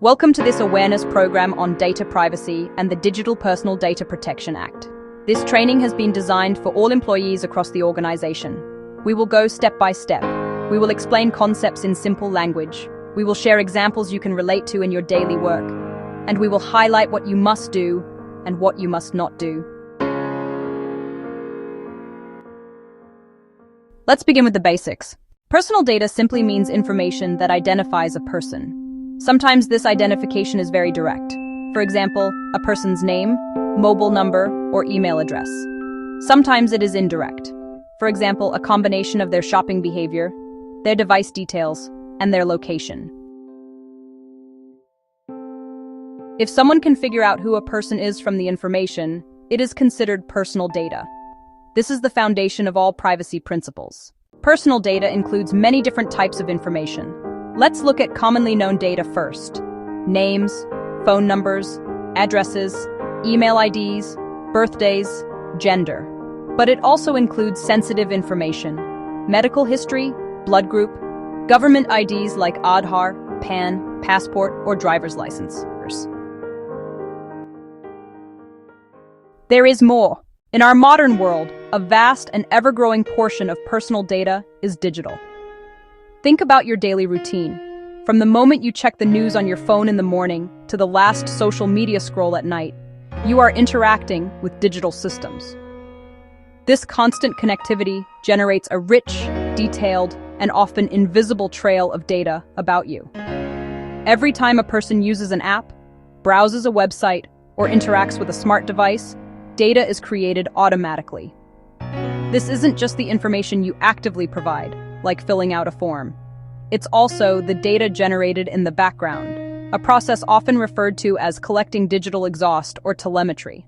Welcome to this awareness program on data privacy and the Digital Personal Data Protection Act. This training has been designed for all employees across the organization. We will go step by step. We will explain concepts in simple language. We will share examples you can relate to in your daily work. And we will highlight what you must do and what you must not do. Let's begin with the basics. Personal data simply means information that identifies a person. Sometimes this identification is very direct. For example, a person's name, mobile number, or email address. Sometimes it is indirect. For example, a combination of their shopping behavior, their device details, and their location. If someone can figure out who a person is from the information, it is considered personal data. This is the foundation of all privacy principles. Personal data includes many different types of information. Let's look at commonly known data first. Names, phone numbers, addresses, email IDs, birthdays, gender. But it also includes sensitive information, medical history, blood group, government IDs like Aadhaar, PAN, passport, or driver's license. There is more. In our modern world, a vast and ever-growing portion of personal data is digital. Think about your daily routine. From the moment you check the news on your phone in the morning to the last social media scroll at night, you are interacting with digital systems. This constant connectivity generates a rich, detailed, and often invisible trail of data about you. Every time a person uses an app, browses a website, or interacts with a smart device, data is created automatically. This isn't just the information you actively provide, like filling out a form. It's also the data generated in the background, a process often referred to as collecting digital exhaust or telemetry.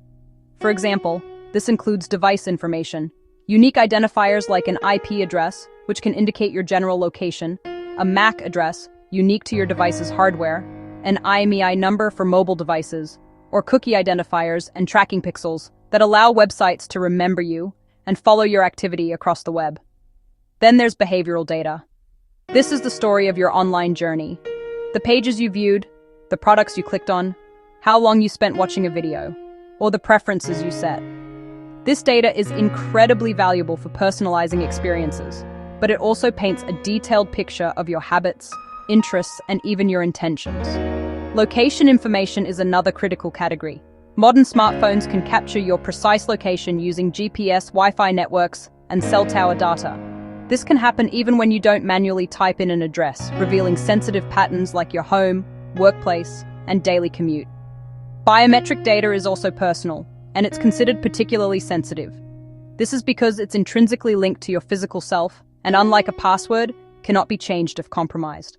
For example, this includes device information, unique identifiers like an IP address, which can indicate your general location, a MAC address, unique to your device's hardware, an IMEI number for mobile devices, or cookie identifiers and tracking pixels that allow websites to remember you and follow your activity across the web. Then there's behavioral data. This is the story of your online journey. The pages you viewed, the products you clicked on, how long you spent watching a video, or the preferences you set. This data is incredibly valuable for personalizing experiences, but it also paints a detailed picture of your habits, interests, and even your intentions. Location information is another critical category. Modern smartphones can capture your precise location using GPS, Wi-Fi networks, and cell tower data. This can happen even when you don't manually type in an address, revealing sensitive patterns like your home, workplace, and daily commute. Biometric data is also personal, and it's considered particularly sensitive. This is because it's intrinsically linked to your physical self, and unlike a password, cannot be changed if compromised.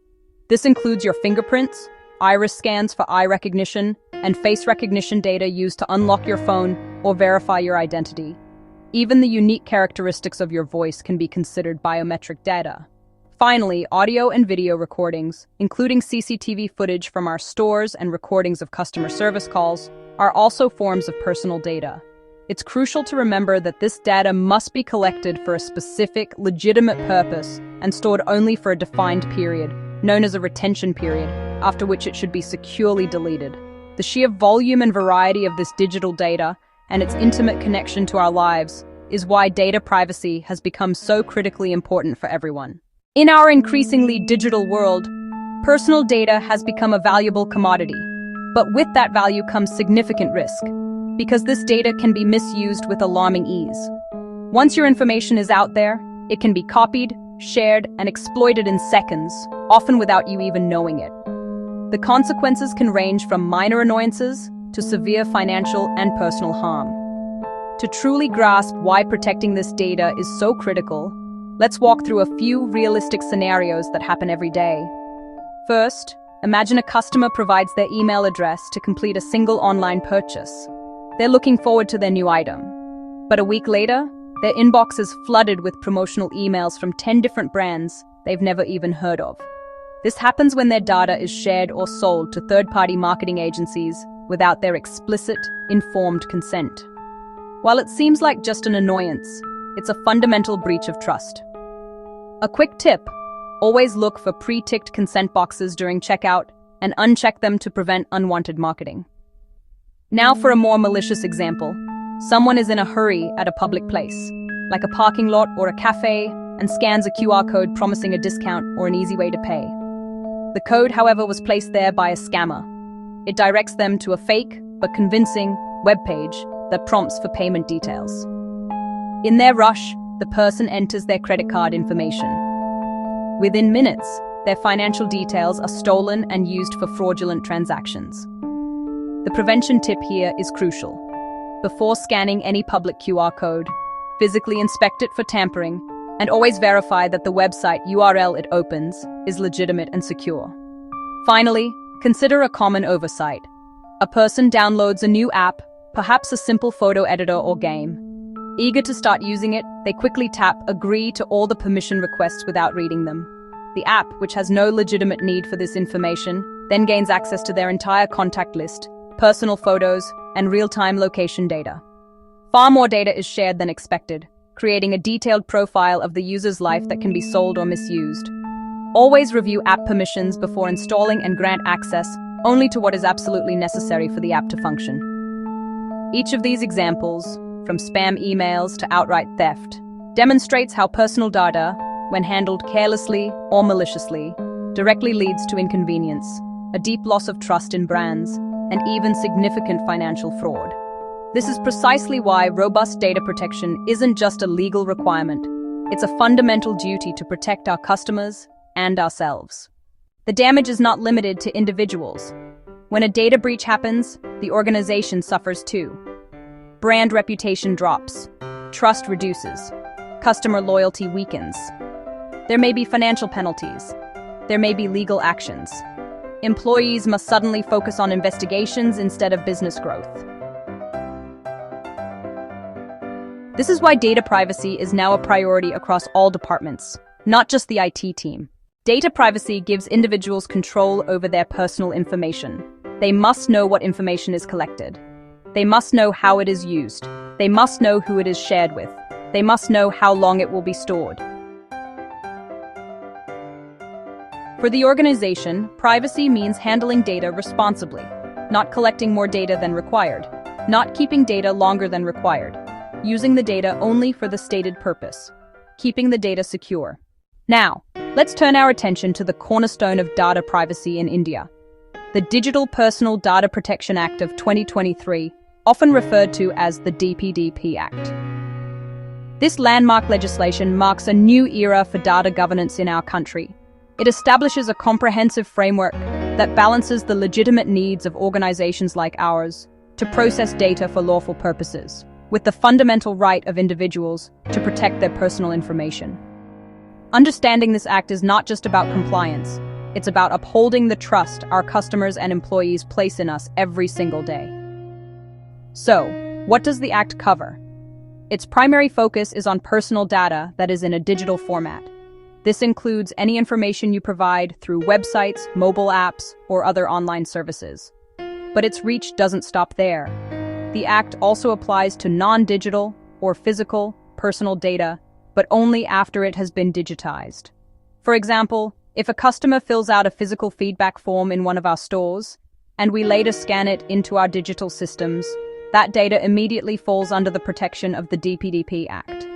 This includes your fingerprints, iris scans for eye recognition, and face recognition data used to unlock your phone or verify your identity. Even the unique characteristics of your voice can be considered biometric data. Finally, audio and video recordings, including CCTV footage from our stores and recordings of customer service calls, are also forms of personal data. It's crucial to remember that this data must be collected for a specific, legitimate purpose and stored only for a defined period, known as a retention period, after which it should be securely deleted. The sheer volume and variety of this digital data and its intimate connection to our lives is why data privacy has become so critically important for everyone. In our increasingly digital world, personal data has become a valuable commodity. But with that value comes significant risk, because this data can be misused with alarming ease. Once your information is out there, it can be copied, shared, and exploited in seconds, often without you even knowing it. The consequences can range from minor annoyances to severe financial and personal harm. To truly grasp why protecting this data is so critical, let's walk through a few realistic scenarios that happen every day. First, imagine a customer provides their email address to complete a single online purchase. They're looking forward to their new item. But a week later, their inbox is flooded with promotional emails from 10 different brands they've never even heard of. This happens when their data is shared or sold to third-party marketing agencies without their explicit, informed consent. While it seems like just an annoyance, it's a fundamental breach of trust. A quick tip: always look for pre-ticked consent boxes during checkout and uncheck them to prevent unwanted marketing. Now for a more malicious example. Someone is in a hurry at a public place, like a parking lot or a cafe, and scans a QR code promising a discount or an easy way to pay. The code, however, was placed there by a scammer. It directs them to a fake, but convincing, web page that prompts for payment details. In their rush, the person enters their credit card information. Within minutes, their financial details are stolen and used for fraudulent transactions. The prevention tip here is crucial. Before scanning any public QR code, physically inspect it for tampering, and always verify that the website URL it opens is legitimate and secure. Finally, consider a common oversight. A person downloads a new app, perhaps a simple photo editor or game. Eager to start using it, they quickly tap Agree to all the permission requests without reading them. The app, which has no legitimate need for this information, then gains access to their entire contact list, personal photos, and real-time location data. Far more data is shared than expected, creating a detailed profile of the user's life that can be sold or misused. Always review app permissions before installing and grant access only to what is absolutely necessary for the app to function. Each of these examples, from spam emails to outright theft, demonstrates how personal data, when handled carelessly or maliciously, directly leads to inconvenience, a deep loss of trust in brands, and even significant financial fraud. This is precisely why robust data protection isn't just a legal requirement. It's a fundamental duty to protect our customers and ourselves. The damage is not limited to individuals. When a data breach happens, the organization suffers too. Brand reputation drops, trust reduces, customer loyalty weakens. There may be financial penalties. There may be legal actions. Employees must suddenly focus on investigations instead of business growth. This is why data privacy is now a priority across all departments, not just the IT team. Data privacy gives individuals control over their personal information. They must know what information is collected. They must know how it is used. They must know who it is shared with. They must know how long it will be stored. For the organization, privacy means handling data responsibly, not collecting more data than required, not keeping data longer than required, using the data only for the stated purpose, keeping the data secure. Now, let's turn our attention to the cornerstone of data privacy in India, the Digital Personal Data Protection Act of 2023, often referred to as the DPDP Act. This landmark legislation marks a new era for data governance in our country. It establishes a comprehensive framework that balances the legitimate needs of organizations like ours to process data for lawful purposes, with the fundamental right of individuals to protect their personal information. Understanding this act is not just about compliance, it's about upholding the trust our customers and employees place in us every single day. So, what does the act cover? Its primary focus is on personal data that is in a digital format. This includes any information you provide through websites, mobile apps, or other online services. But its reach doesn't stop there. The Act also applies to non-digital or physical personal data, but only after it has been digitized. For example, if a customer fills out a physical feedback form in one of our stores, and we later scan it into our digital systems, that data immediately falls under the protection of the DPDP Act.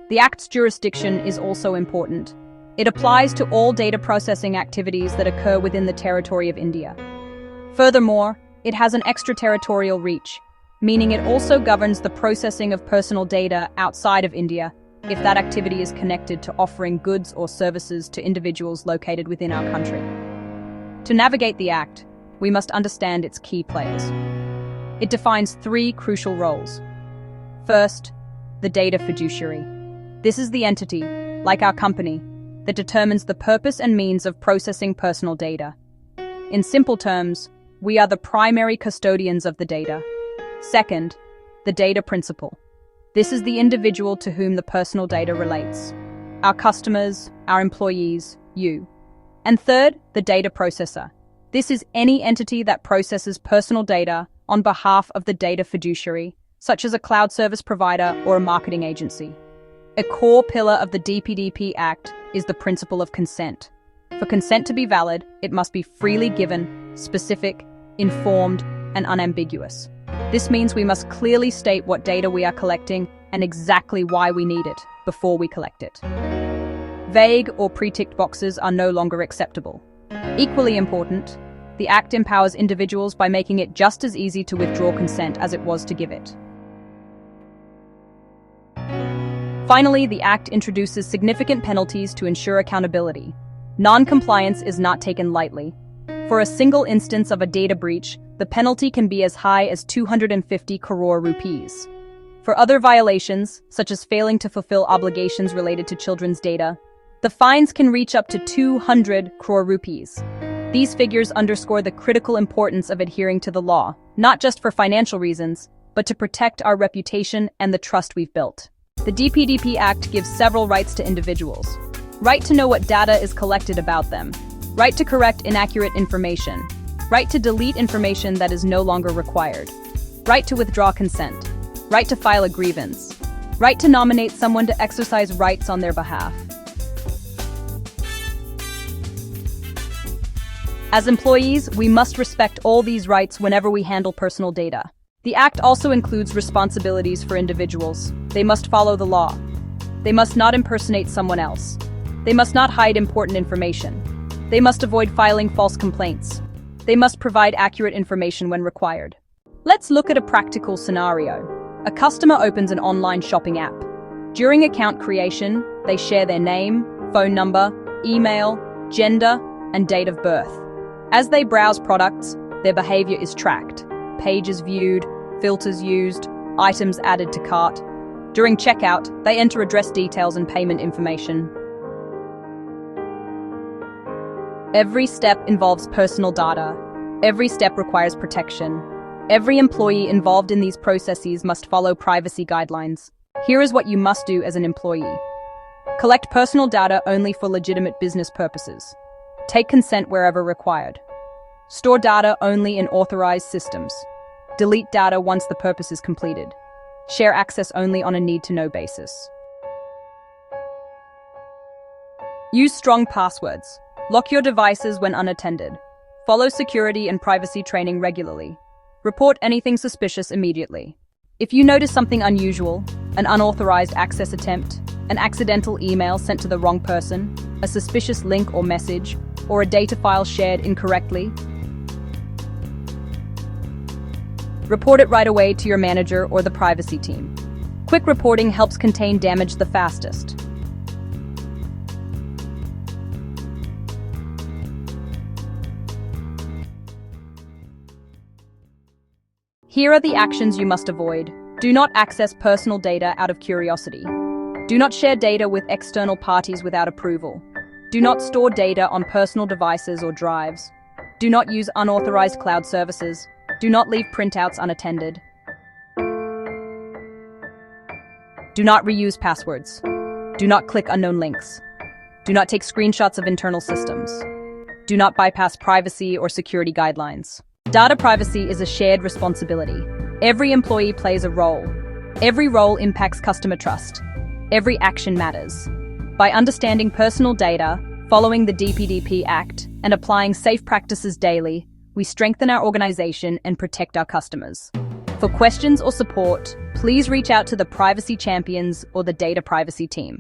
The Act's jurisdiction is also important. It applies to all data processing activities that occur within the territory of India. Furthermore, it has an extraterritorial reach, meaning it also governs the processing of personal data outside of India if that activity is connected to offering goods or services to individuals located within our country. To navigate the Act, we must understand its key players. It defines three crucial roles. First, the data fiduciary. This is the entity, like our company, that determines the purpose and means of processing personal data. In simple terms, we are the primary custodians of the data. Second, the data principal. This is the individual to whom the personal data relates. Our customers, our employees, you. And third, the data processor. This is any entity that processes personal data on behalf of the data fiduciary, such as a cloud service provider or a marketing agency. A core pillar of the DPDP Act is the principle of consent. For consent to be valid, it must be freely given, specific, informed, and unambiguous. This means we must clearly state what data we are collecting and exactly why we need it before we collect it. Vague or pre-ticked boxes are no longer acceptable. Equally important, the Act empowers individuals by making it just as easy to withdraw consent as it was to give it. Finally, the Act introduces significant penalties to ensure accountability. Non-compliance is not taken lightly. For a single instance of a data breach, the penalty can be as high as 250 crore rupees. For other violations, such as failing to fulfill obligations related to children's data, the fines can reach up to 200 crore rupees. These figures underscore the critical importance of adhering to the law, not just for financial reasons, but to protect our reputation and the trust we've built. The DPDP Act gives several rights to individuals. Right to know what data is collected about them. Right to correct inaccurate information. Right to delete information that is no longer required. Right to withdraw consent. Right to file a grievance. Right to nominate someone to exercise rights on their behalf. As employees, we must respect all these rights whenever we handle personal data. The Act also includes responsibilities for individuals. They must follow the law. They must not impersonate someone else. They must not hide important information. They must avoid filing false complaints. They must provide accurate information when required. Let's look at a practical scenario. A customer opens an online shopping app. During account creation, they share their name, phone number, email, gender, and date of birth. As they browse products, their behavior is tracked. Pages viewed, filters used, items added to cart. During checkout, they enter address details and payment information. Every step involves personal data. Every step requires protection. Every employee involved in these processes must follow privacy guidelines. Here is what you must do as an employee. Collect personal data only for legitimate business purposes. Take consent wherever required. Store data only in authorized systems. Delete data once the purpose is completed. Share access only on a need-to-know basis. Use strong passwords. Lock your devices when unattended. Follow security and privacy training regularly. Report anything suspicious immediately. If you notice something unusual, an unauthorized access attempt, an accidental email sent to the wrong person, a suspicious link or message, or a data file shared incorrectly, report it right away to your manager or the privacy team. Quick reporting helps contain damage the fastest. Here are the actions you must avoid. Do not access personal data out of curiosity. Do not share data with external parties without approval. Do not store data on personal devices or drives. Do not use unauthorized cloud services. Do not leave printouts unattended. Do not reuse passwords. Do not click unknown links. Do not take screenshots of internal systems. Do not bypass privacy or security guidelines. Data privacy is a shared responsibility. Every employee plays a role. Every role impacts customer trust. Every action matters. By understanding personal data, following the DPDP Act, and applying safe practices daily, we strengthen our organization and protect our customers. For questions or support, please reach out to the privacy champions or the data privacy team.